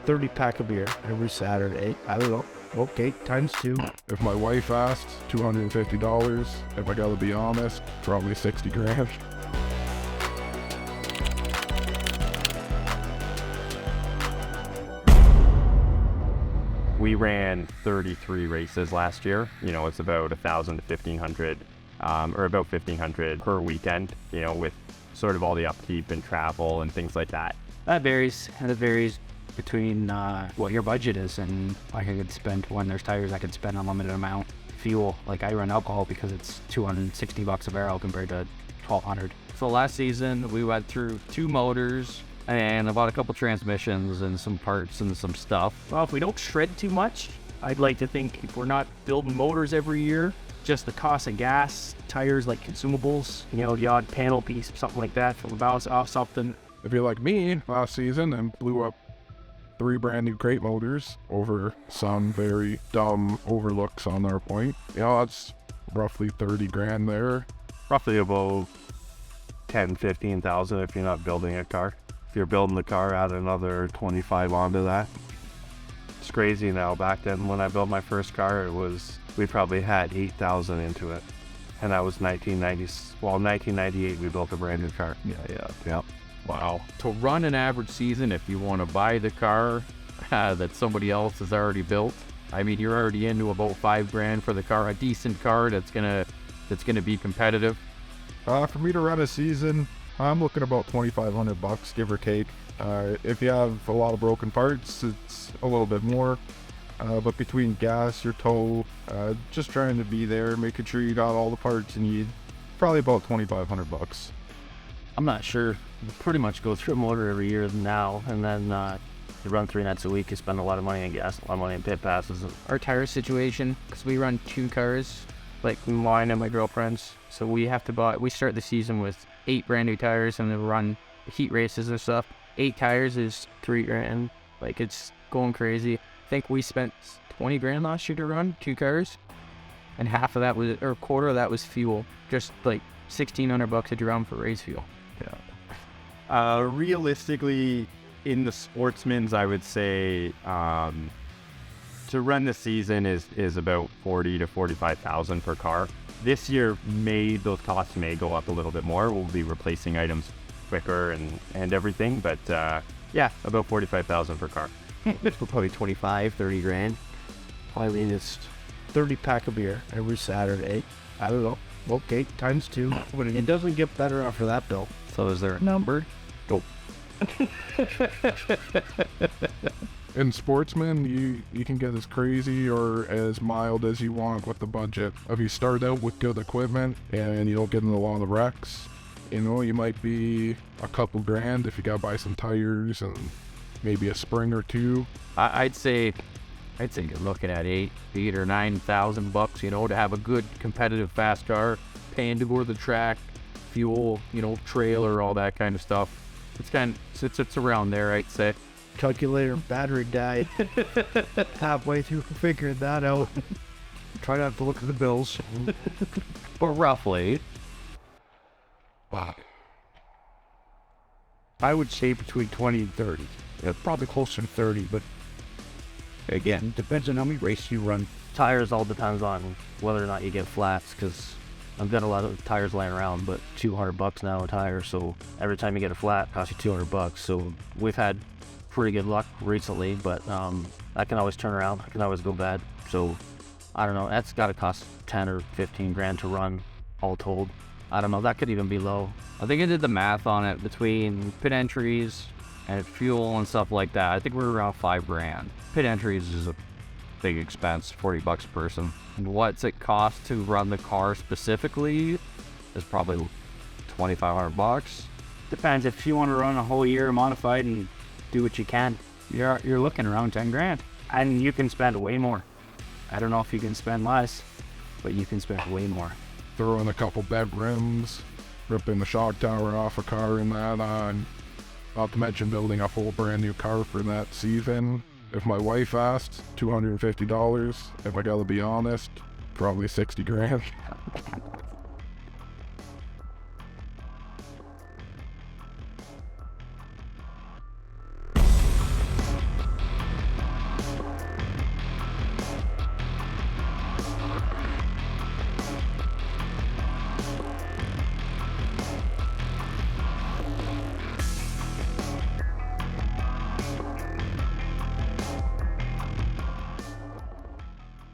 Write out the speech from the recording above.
30 pack of beer every Saturday. I don't know. Okay, times 2. If my wife asked, $250. If I gotta be honest, probably 60 grand. We ran 33 races last year. It's about 1,000 to 1,500, or about 1,500 per weekend, with sort of all the upkeep and travel and things like that. That varies. And it varies between what your budget is, and like I could spend, when there's tires, I could spend an unlimited amount. Fuel, like I run alcohol because it's $260 a barrel compared to $1,200. So last season we went through 2 motors and I bought a couple transmissions and some parts and some stuff. Well, if we don't shred too much, I'd like to think if we're not building motors every year, just the cost of gas, tires, like consumables, the odd panel piece, something like that, from bounce off something. If you're like me, last season and blew up 3 brand new crate motors over some very dumb overlooks on our point, that's roughly 30 grand there. Roughly about 10, 15,000 if you're not building a car. If you're building the car, add another 25 onto that. It's crazy now. Back then when I built my first car, we probably had 8,000 into it. And that was 1998 we built a brand new car. Yeah. Wow. To run an average season, if you want to buy the car that somebody else has already built, I mean, you're already into about 5 grand for the car, a decent car that's gonna be competitive. For me to run a season, I'm looking about $2,500, give or take. If you have a lot of broken parts, it's a little bit more. But between gas, your tow, just trying to be there, making sure you got all the parts you need, probably about $2,500. I'm not sure. You pretty much go through a motor every year now, and then you run 3 nights a week. You spend a lot of money on gas, a lot of money on pit passes. Our tire situation, because we run 2 cars, like mine and my girlfriend's, so we start the season with 8 brand new tires, and then run heat races and stuff. 8 tires is 3 grand. Like, it's going crazy. I think we spent 20 grand last year to run 2 cars, and half of that was, or a quarter of that was fuel. Just like $1,600 a drum for race fuel. Yeah. Realistically, in the sportsmans, I would say to run the season is about 40 to 45,000 per car. This year, those costs may go up a little bit more. We'll be replacing items quicker and everything, but yeah, about 45,000 per car. Probably 25, 30 grand. Probably just 30 pack of beer every Saturday. I don't know. Okay, times 2. But it doesn't get better after that, Bill. So is there a number? Go. In sportsman, you can get as crazy or as mild as you want with the budget. If you start out with good equipment and you don't get in a lot of wrecks, you might be a couple grand if you gotta buy some tires and maybe a spring or 2. I'd say you're looking at $8 or $9,000, to have a good competitive fast car, paying to go to the track, fuel, trailer, all that kind of stuff. It's around there, I'd say. Calculator battery died halfway through figuring that out. Try not to look at the bills. But roughly. Wow. I would say between 20 and 30. Yeah, probably closer to 30, but again, depends on how many races you run. Tires all depends on whether or not you get flats, because I've got a lot of tires laying around, but $200 now a tire, so every time you get a flat, it costs you $200. So we've had pretty good luck recently, but that can always turn around. It can always go bad. So I don't know. That's got to cost 10 or 15 grand to run, all told. I don't know. That could even be low. I think I did the math on it between pit entries and fuel and stuff like that. I think we're around 5 grand. Pit entries is a big expense, $40 a person. And what's it cost to run the car specifically is probably $2,500. Depends. If you want to run a whole year modified and do what you can, you're looking around 10 grand. And you can spend way more. I don't know if you can spend less, but you can spend way more. Throw in a couple bed rims, ripping the shock tower off a car in that on. Not to mention building a whole brand new car for that season. If my wife asked, $250. If I gotta be honest, probably 60 grand.